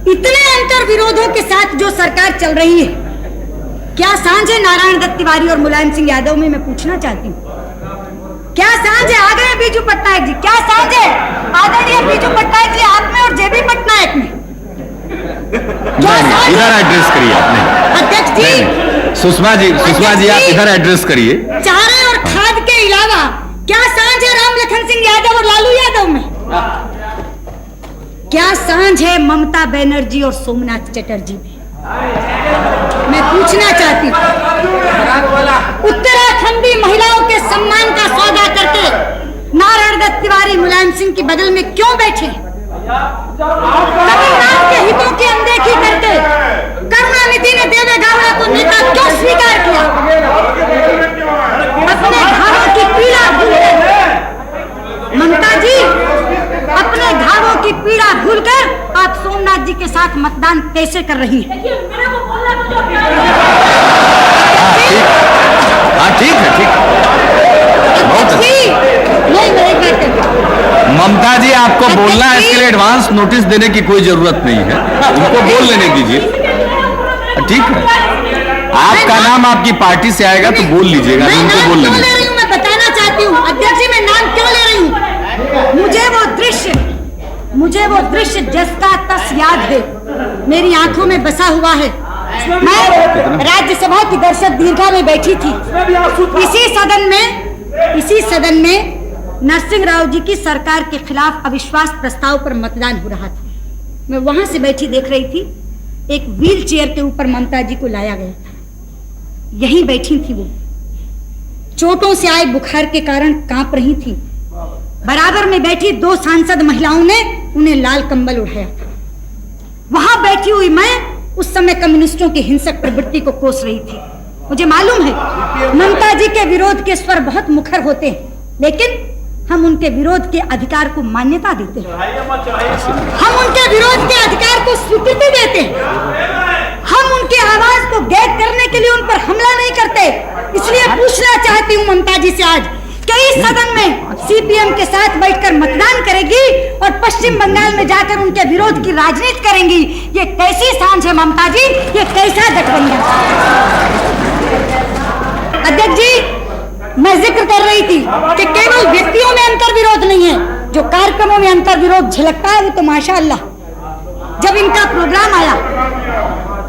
इतने अंतर विरोधों के साथ जो सरकार चल रही है, क्या सांझ है नारायण दत्त तिवारी और मुलायम सिंह यादव में? मैं पूछना चाहती हूँ, क्या सांझ है? आ गए बीजू पटनायक जी, क्या सांझ है आदरणीय बीजू पटनायक जी आप में और जेबी पटनायक में? इधर एड्रेस करिए आपने अध्यक्ष जी। सुषमा जी आप इधर एड्रेस करिए। चारे और खाद के अलावा क्या सांझ है राम लखन सिंह यादव और लालू यादव में? क्या सांझ है ममता बनर्जी और सोमनाथ चटर्जी में? मैं पूछना चाहती हूँ, उत्तराखंडी महिलाओं के सम्मान का सौदा करके नारायण दत्त तिवारी मुलायम सिंह की बगल में क्यों बैठे? तमिलनाडु के हितों की अनदेखी करके करुणानिधि ने देवे गौड़ा को नेता क्यों स्वीकार किया? अपने घावों की पीड़ा भूलकर ममता जी, अपने घावों की पीड़ा भूलकर आप सोमनाथ जी के साथ मतदान कैसे कर रही हैं? ठीक है बहुत ममता जी आपको बोलना है, इसके लिए एडवांस नोटिस देने की कोई जरूरत नहीं है, उनको बोल लेने दीजिए। ठीक है, आपका नाम आपकी पार्टी से आएगा तो बोल लीजिएगा, उनको बोल लेने दीजिए। मैं बताना चाहती हूँ अध्यक्ष जी, मैं नाम क्यों ले रही हूँ? मुझे वो दृश्य जिसका तस याद है, मेरी आंखों में बसा हुआ है। मैं राज्यसभा की दर्शक दीर्घा में बैठी थी, इसी सदन में नरसिंह राव जी की सरकार के खिलाफ अविश्वास प्रस्ताव पर मतदान हो रहा था। मैं वहां से बैठी देख रही थी, एक व्हील चेयर के ऊपर ममता जी को लाया गया था, यहीं बैठी थी वो। चोटों से आए बुखार के कारण कांप रही थी। बराबर में बैठी दो सांसद महिलाओं ने उन्हें लाल कंबल उड़ाया था। वहां बैठी हुई मैं उस समय कम्युनिस्टों की हिंसक प्रवृत्ति को कोस रही थी। मुझे मालूम है ममता जी के विरोध के स्वर बहुत मुखर होते हैं, लेकिन हम उनके विरोध के अधिकार को मान्यता देते हैं, हम उनके विरोध के अधिकार को स्वीकृति देते हैं, हम उनकी आवाज को गैर करने के लिए उन पर हमला नहीं करते। इसलिए पूछना चाहती हूँ ममता जी से आज, कई सदन में सीपीएम के साथ बैठकर मतदान करेगी और पश्चिम बंगाल में जाकर उनके विरोध की राजनीति करेंगी। ये कैसी सांझ है ममता जी, ये कैसा गठबंधन? अध्यक्ष जी, मैं जिक्र कर रही थी कि केवल व्यक्तियों में अंतर विरोध नहीं है, जो कार्यक्रमों में अंतर विरोध झलकता है वो तो माशाअल्लाह। जब इनका प्रोग्राम आया,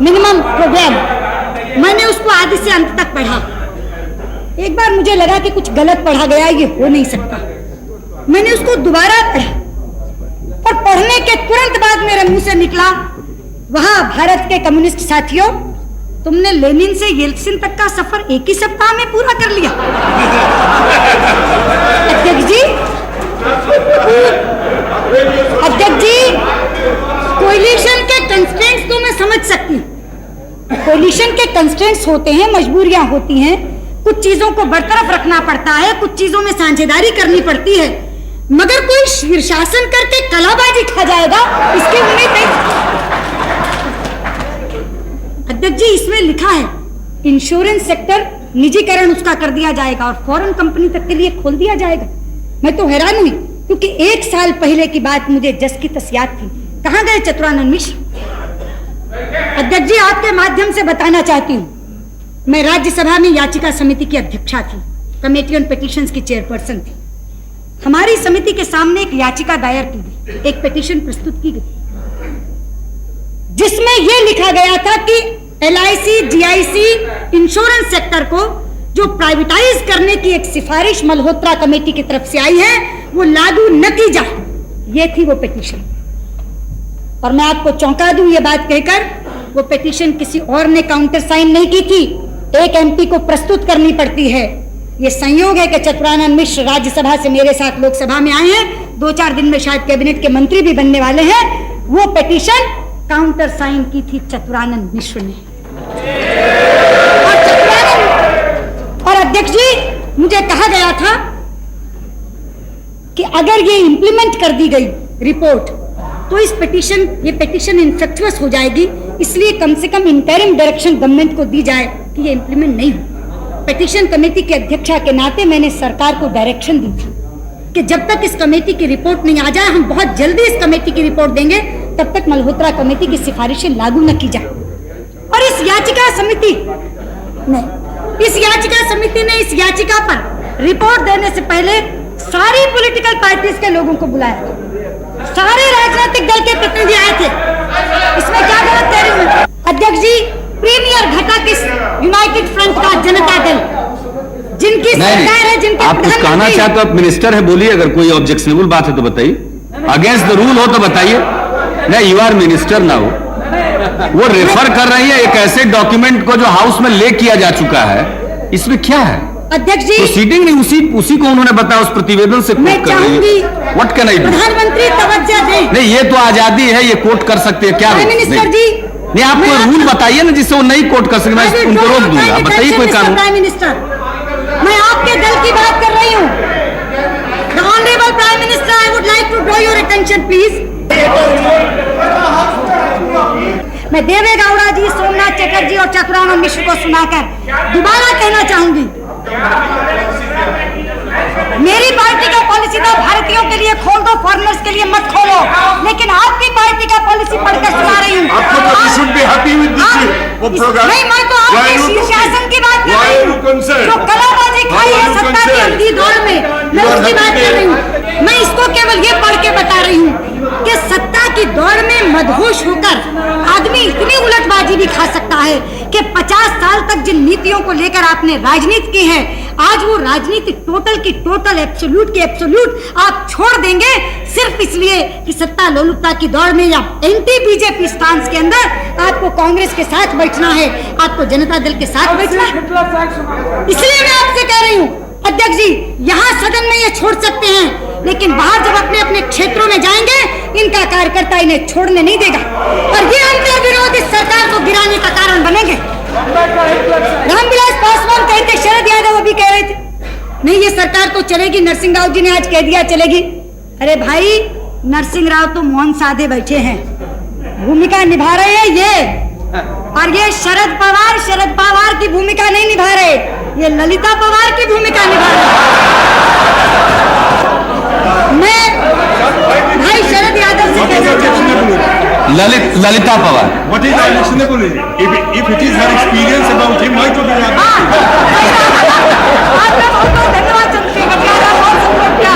मिनिमम प्रोग्राम, मैंने उसको आदि से अंत तक पढ़ा। एक बार मुझे लगा कि कुछ गलत पढ़ा गया, ये हो नहीं सकता। मैंने उसको दोबारा पढ़ा और पढ़ने के तुरंत बाद मेरे मुंह से निकला, वहां भारत के कम्युनिस्ट साथियों, तुमने लेनिन से येल्त्सिन तक का सफर एक ही सप्ताह में पूरा कर लिया। अध्यक्ष जी, कोलिशन के कंस्ट्रेंट्स तो मैं समझ सकती हूँ। कोलिशन के कंस्ट्रेंट्स होते हैं, मजबूरियां होती हैं, कुछ चीजों को बरतरफ रखना पड़ता है, कुछ चीजों में साझेदारी करनी पड़ती है, मगर कोई शीर्षासन करके कलाबाजी खा जाएगा इसकी उम्मीद नहीं। अध्यक्ष जी, इसमें लिखा है इंश्योरेंस सेक्टर निजीकरण उसका कर दिया जाएगा और फॉरेन कंपनी तक के लिए खोल दिया जाएगा। मैं तो हैरान हुई, क्योंकि 1 साल पहले की बात मुझे जस की तस याद थी। कहां गए चतुरानंद मिश्र? अध्यक्ष जी, आपके माध्यम से बताना चाहती हूँ, मैं राज्यसभा में याचिका समिति की अध्यक्षा थी, कमेटी ऑन पिटीशंस की चेयरपर्सन थी। हमारी समिति के सामने एक याचिका दायर की गई, एक पिटीशन प्रस्तुत की गई, जिसमें यह लिखा गया था कि एलआईसी जीआईसी इंश्योरेंस सेक्टर को जो प्राइवेटाइज करने की एक सिफारिश मल्होत्रा कमेटी की तरफ से आई है, वो लागू न की जाए। ये थी वो पिटीशन। और मैं आपको चौंका दूं ये बात कहकर, वो पिटीशन किसी और ने काउंटर साइन नहीं की थी, एक एमपी को प्रस्तुत करनी पड़ती है। ये संयोग है कि चतुरानंद मिश्र राज्यसभा से मेरे साथ लोकसभा में आए हैं, 2-4 दिन में शायद कैबिनेट के मंत्री भी बनने वाले हैं। वो पिटीशन काउंटर साइन की थी चतुरानंद मिश्र ने। और अध्यक्ष जी, मुझे कहा गया था कि अगर ये इंप्लीमेंट कर दी गई रिपोर्ट तो ये पिटीशन इनफेक्चुअस हो जाएगी, इसलिए कम से कम इंटरिम डायरेक्शन गवर्नमेंट को दी जाए कि ये इंप्लीमेंट नहीं हो। पिटीशन कमेटी के अध्यक्षा के नाते मैंने सरकार को डायरेक्शन दी थी कि जब तक इस कमेटी की रिपोर्ट नहीं आ जाए, हम बहुत जल्दी इस कमेटी की रिपोर्ट देंगे तब तक मल्होत्रा कमेटी की सिफारिशें लागू न की जाए। और इस याचिका समिति ने इस याचिका पर रिपोर्ट देने से पहले सारी पॉलिटिकल पार्टीज के लोगों को बुलाया, सारे राजनीतिक दल के प्रतिनिधि आए थे। इसमें क्या गलत कह रही हूं? अध्यक्ष जी, प्रीमियर घटक इस यूनाइटेड फ्रंट का जनता दल, जिनकी सरकार है, जिनके आप कुछ कहना चाहते हो, आप मिनिस्टर है, बोलिए। अगर कोई ऑब्जेक्शनेबल बात है तो बताइए, अगेंस्ट द रूल हो तो बताइए। नहीं, यू आर मिनिस्टर ना हो। वो रेफर कर रही है एक ऐसे डॉक्यूमेंट को जो हाउस में ले किया जा चुका है, इसमें क्या है? अध्यक्ष जी, प्रोसीडिंग नहीं, उसी को उन्होंने बताया, उस प्रतिवेदन से मैं कोट कर रही चाहूंगी है। What can I do? प्रधानमंत्री तवज्जो दें। नहीं, ये तो आजादी है, ये कोट कर सकते हैं, क्या प्राइम मिनिस्टर जी, नहीं, आप कोई रूल बताइए ना जिससे वो नहीं कोट कर सके, मैं उनको रोक दूंगा। बताइए कोई कानून। प्राइम मिनिस्टर, मैं आपके दल की बात कर रही हूँ। The honourable prime minister, I would like to draw your attention please. मैं देवे गौड़ा जी, सोमनाथ चटर्जी और चतुरानंद मिश्र को सुनाकर दोबारा कहना चाहूंगी, मेरी पार्टी का पॉलिसी था भारतीयों के लिए खोल दो, फॉरेनर्स के लिए मत खोलो, लेकिन आपकी पार्टी का पॉलिसी पढ़कर सुना रही हूँ। नहीं, मैं तो आपके शीर्षासन की बात कर रही हूँ, जो कलाबाजी खाई है सत्ता की अंधी दौड़ में, मैं उसकी बात कर रही हूँ। मैं इसको केवल ये पढ़ के बता रही हूँ कि सत्ता की दौड़ में मदहोश होकर आदमी इतनी उलटबाजी भी खा सकता है कि 50 साल तक जिन नीतियों को लेकर आपने राजनीति की है, आज वो राजनीति टोटल की टोटल, एब्सोल्यूट की एब्सोल्यूट आप छोड़ देंगे सिर्फ इसलिए कि सत्ता लोलुपता की दौड़ में या एंटी बीजेपी स्टांस के अंदर आपको कांग्रेस के साथ बैठना है, आपको जनता दल के साथ बैठना है। इसलिए मैं आपसे कह रही हूँ अध्यक्ष जी, यहाँ सदन में ये छोड़ सकते हैं, लेकिन बाहर जब अपने अपने क्षेत्रों में जाएंगे, इनका कार्यकर्ता इन्हें छोड़ने नहीं देगा और ये अंतर विरोध इस सरकार को गिराने का कारण बनेंगे। रामविलास पासवान कहते, शरद यादव अभी कह रहे थे नहीं ये सरकार तो चलेगी, नरसिंह राव जी ने आज कह दिया चलेगी। अरे भाई, नरसिंह राव तो मौन साधे बैठे हैं, भूमिका निभा रहे हैं ये, और ये शरद पवार की भूमिका नहीं निभा रहे, ये ललिता पवार की भूमिका निभा रहे। मैं भाई शरद यादव से कहना चाहूंगा, Lalita Pawar, What is actionable? If it is her experience about him, why to be? आपका बहुत बहुत धन्यवाद चंद्रशेखर।